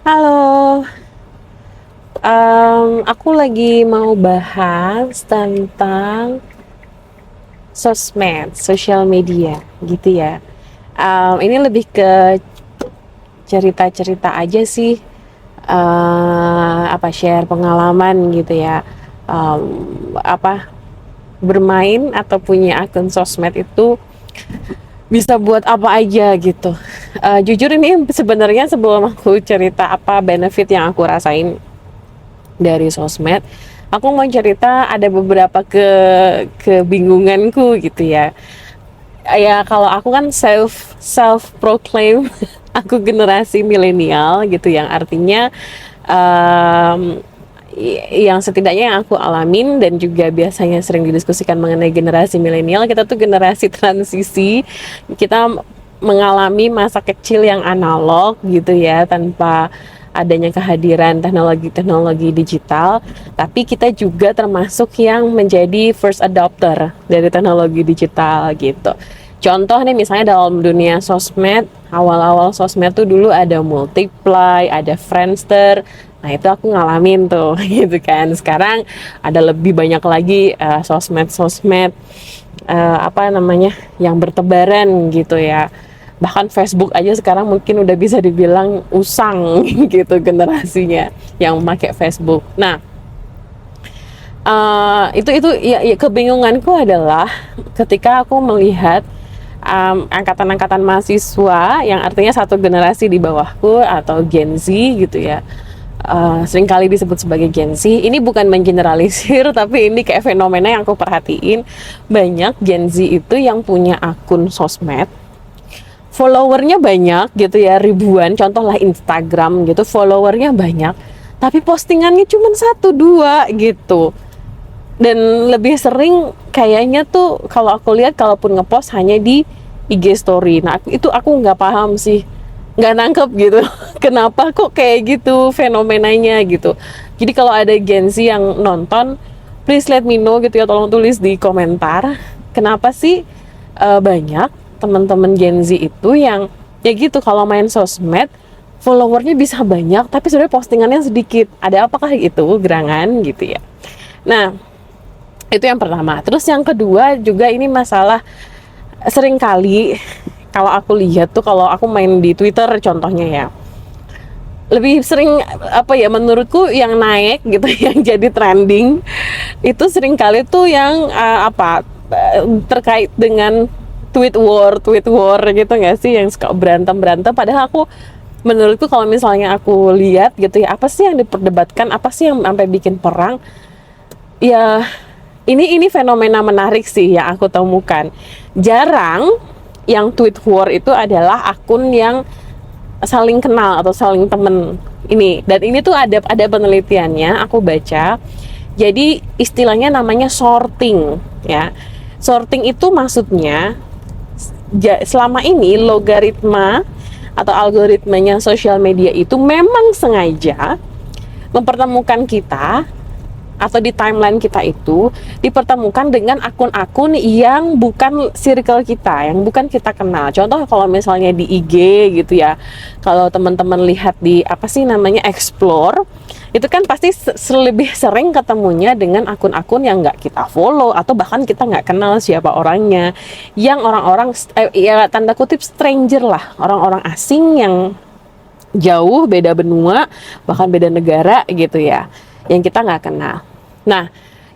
Halo, aku lagi mau bahas tentang sosmed, social media, gitu ya. Ini lebih ke cerita-cerita aja sih, share pengalaman gitu ya. Apa bermain atau punya akun sosmed itu bisa buat apa aja gitu. Jujur ini sebenarnya sebelum aku cerita apa benefit yang aku rasain dari sosmed, aku mau cerita ada beberapa kebingunganku gitu ya. Ya kalau aku kan self proclaim aku generasi milenial gitu, yang artinya um, yang setidaknya yang aku alamin dan juga biasanya sering didiskusikan mengenai generasi milenial, kita tuh generasi transisi. Kita mengalami masa kecil yang analog gitu ya, tanpa adanya kehadiran teknologi-teknologi digital, tapi kita juga termasuk yang menjadi first adopter dari teknologi digital gitu. Contoh nih, misalnya dalam dunia sosmed, awal-awal sosmed tuh dulu ada Multiply, ada Friendster. Nah itu aku ngalamin tuh gitu kan. Sekarang ada lebih banyak lagi sosmed-sosmed yang bertebaran gitu ya. Bahkan Facebook aja sekarang mungkin udah bisa dibilang usang gitu generasinya yang memakai Facebook. Nah, itu ya, kebingunganku adalah ketika aku melihat angkatan-angkatan mahasiswa yang artinya satu generasi di bawahku atau Gen Z gitu ya. Seringkali disebut sebagai Gen Z. Ini bukan mengeneralisir, tapi ini kayak fenomena yang aku perhatiin. Banyak Gen Z itu yang punya akun sosmed, followernya banyak gitu ya, ribuan, contohlah Instagram gitu, followernya banyak, tapi postingannya cuma satu dua gitu. Dan lebih sering kayaknya tuh kalau aku lihat, kalaupun ngepost hanya di IG story. Nah itu aku nggak paham sih, nggak nangkep gitu kenapa kok kayak gitu fenomenanya gitu. Jadi kalau ada Gen Z yang nonton, please let me know gitu ya, tolong tulis di komentar kenapa sih banyak teman-teman Gen Z itu yang ya gitu, kalau main sosmed followernya bisa banyak tapi sebenarnya postingannya sedikit. Ada apakah itu gerangan gitu ya. Nah itu yang pertama. Terus yang kedua juga, ini masalah sering kali kalau aku lihat tuh, kalau aku main di Twitter contohnya ya, lebih sering menurutku yang naik gitu yang jadi trending itu sering kali tuh yang terkait dengan tweet war gitu nggak sih, yang suka berantem padahal aku, menurutku kalau misalnya aku lihat gitu ya, apa sih yang diperdebatkan, apa sih yang sampai bikin perang ya. Ini fenomena menarik sih yang aku temukan. Jarang yang tweet war itu adalah akun yang saling kenal atau saling temen ini. Dan ini tuh ada penelitiannya, aku baca. Jadi istilahnya namanya sorting ya. Sorting itu maksudnya selama ini logaritma atau algoritmanya sosial media itu memang sengaja mempertemukan kita, atau di timeline kita itu dipertemukan dengan akun-akun yang bukan circle kita, yang bukan kita kenal. Contoh kalau misalnya di IG gitu ya, kalau teman-teman lihat di explore, itu kan pasti lebih sering ketemunya dengan akun-akun yang nggak kita follow atau bahkan kita nggak kenal siapa orangnya, yang orang-orang ya tanda kutip stranger lah, orang-orang asing yang jauh, beda benua, bahkan beda negara gitu ya, yang kita nggak kenal. Nah,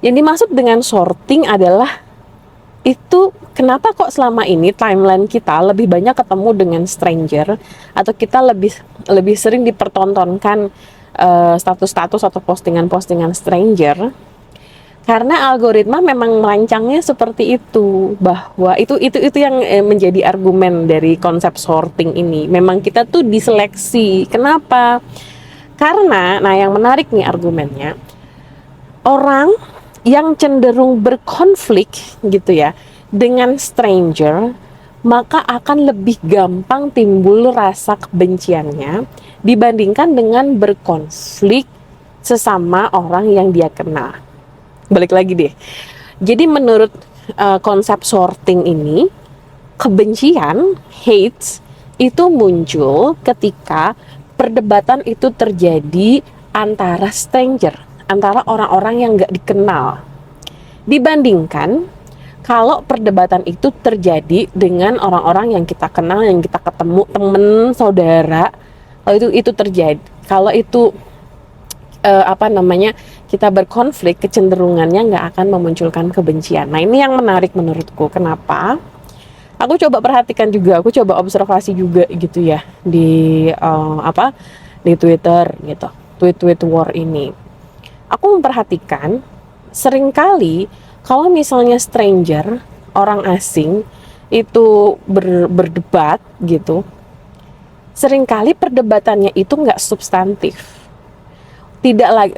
yang dimaksud dengan sorting adalah itu kenapa kok selama ini timeline kita lebih banyak ketemu dengan stranger, atau kita lebih sering dipertontonkan status-status atau postingan-postingan stranger, karena algoritma memang merancangnya seperti itu, bahwa itu yang menjadi argumen dari konsep sorting ini. Memang kita tuh diseleksi. Kenapa? Karena, nah yang menarik nih argumennya, orang yang cenderung berkonflik gitu ya dengan stranger, maka akan lebih gampang timbul rasa kebenciannya dibandingkan dengan berkonflik sesama orang yang dia kenal. Balik lagi deh. Jadi menurut konsep sorting ini, kebencian, hate, itu muncul ketika perdebatan itu terjadi antara stranger, antara orang-orang yang nggak dikenal, dibandingkan kalau perdebatan itu terjadi dengan orang-orang yang kita kenal, yang kita ketemu, temen, saudara. Kalau itu terjadi, kalau itu kita berkonflik, kecenderungannya nggak akan memunculkan kebencian. Nah, ini yang menarik menurutku. Kenapa? Aku coba perhatikan juga, aku coba observasi juga gitu ya di di Twitter gitu, tweet war ini. Aku memperhatikan seringkali kalau misalnya stranger, orang asing itu berdebat gitu, seringkali perdebatannya itu nggak substantif. Tidak lagi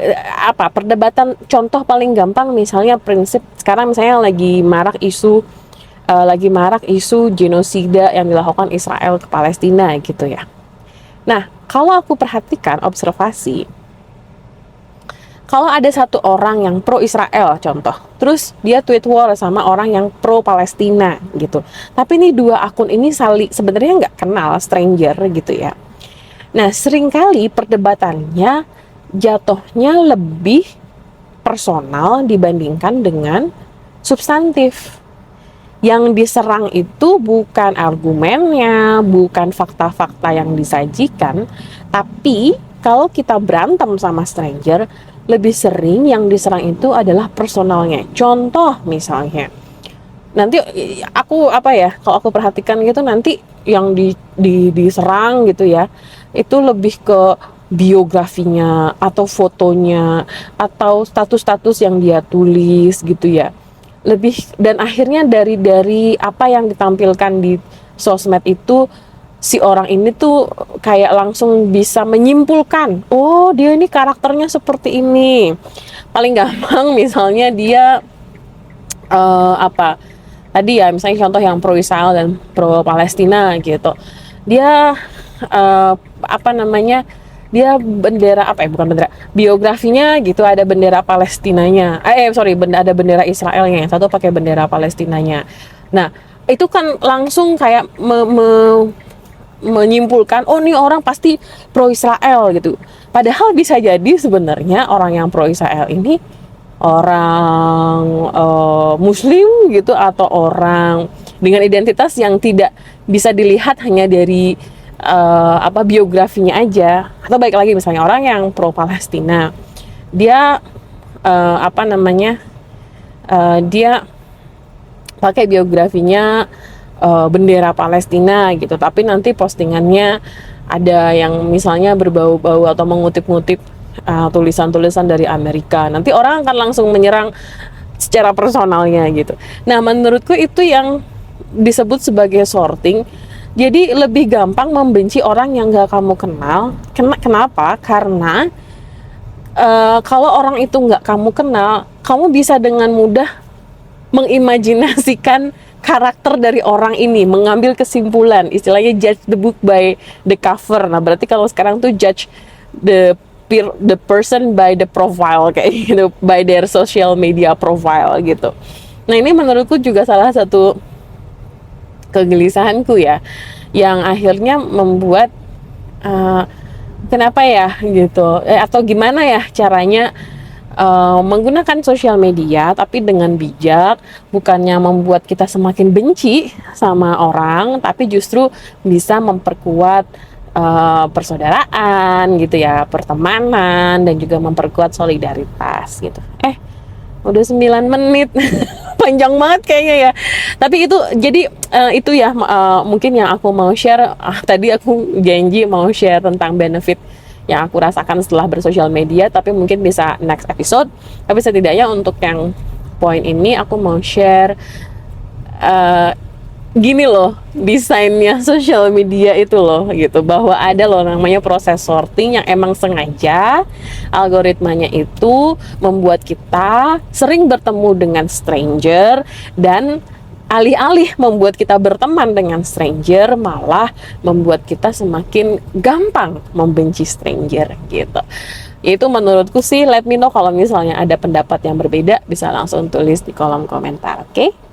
perdebatan, contoh paling gampang misalnya prinsip sekarang misalnya lagi marak isu genosida yang dilakukan Israel ke Palestina gitu ya. Nah, kalau aku perhatikan, observasi, kalau ada satu orang yang pro Israel contoh, terus dia tweet war sama orang yang pro Palestina gitu, tapi ini dua akun ini sebenarnya nggak kenal, stranger gitu ya. Nah, seringkali perdebatannya jatuhnya lebih personal dibandingkan dengan substantif. Yang diserang itu bukan argumennya, bukan fakta-fakta yang disajikan, tapi kalau kita berantem sama stranger, lebih sering yang diserang itu adalah personalnya. Contoh misalnya, nanti kalau aku perhatikan gitu, nanti yang diserang gitu ya, itu lebih ke biografinya atau fotonya atau status-status yang dia tulis gitu ya, lebih, dan akhirnya dari apa yang ditampilkan di sosmed itu, si orang ini tuh kayak langsung bisa menyimpulkan, oh dia ini karakternya seperti ini. Paling gampang misalnya dia tadi ya, misalnya contoh yang pro Israel dan pro Palestina gitu, dia dia bendera bukan bendera, biografinya gitu ada bendera Palestinanya, ada bendera Israelnya, yang satu pakai bendera Palestinanya. Nah, itu kan langsung kayak menyimpulkan, oh nih orang pasti pro Israel gitu. Padahal bisa jadi sebenarnya orang yang pro Israel ini orang Muslim gitu, atau orang dengan identitas yang tidak bisa dilihat hanya dari biografinya aja. Atau baik lagi misalnya orang yang pro Palestina, dia dia pakai biografinya bendera Palestina gitu, tapi nanti postingannya ada yang misalnya berbau-bau atau mengutip-ngutip tulisan-tulisan dari Amerika. Nanti orang akan langsung menyerang secara personalnya gitu. Nah, menurutku itu yang disebut sebagai sorting. Jadi lebih gampang membenci orang yang gak kamu kenal. Kenapa? Karena kalau orang itu gak kamu kenal, kamu bisa dengan mudah mengimajinasikan karakter dari orang ini, mengambil kesimpulan, istilahnya judge the book by the cover. Nah, berarti kalau sekarang tuh judge the person by the profile, kayak gitu, by their social media profile gitu. Nah, ini menurutku juga salah satu kegelisahanku ya, yang akhirnya membuat kenapa ya gitu, atau gimana ya caranya menggunakan sosial media tapi dengan bijak, bukannya membuat kita semakin benci sama orang, tapi justru bisa memperkuat persaudaraan gitu ya, pertemanan, dan juga memperkuat solidaritas gitu. Udah 9 menit panjang banget kayaknya ya, tapi itu jadi itu ya mungkin yang aku mau share. Tadi aku janji mau share tentang benefit yang aku rasakan setelah bersosial media, tapi mungkin bisa next episode. Tapi setidaknya untuk yang poin ini aku mau share gini loh, desainnya sosial media itu loh gitu, bahwa ada loh namanya proses sorting yang emang sengaja algoritmanya itu membuat kita sering bertemu dengan stranger, dan alih-alih membuat kita berteman dengan stranger, malah membuat kita semakin gampang membenci stranger gitu. Itu menurutku sih. Let me know kalau misalnya ada pendapat yang berbeda, bisa langsung tulis di kolom komentar, oke?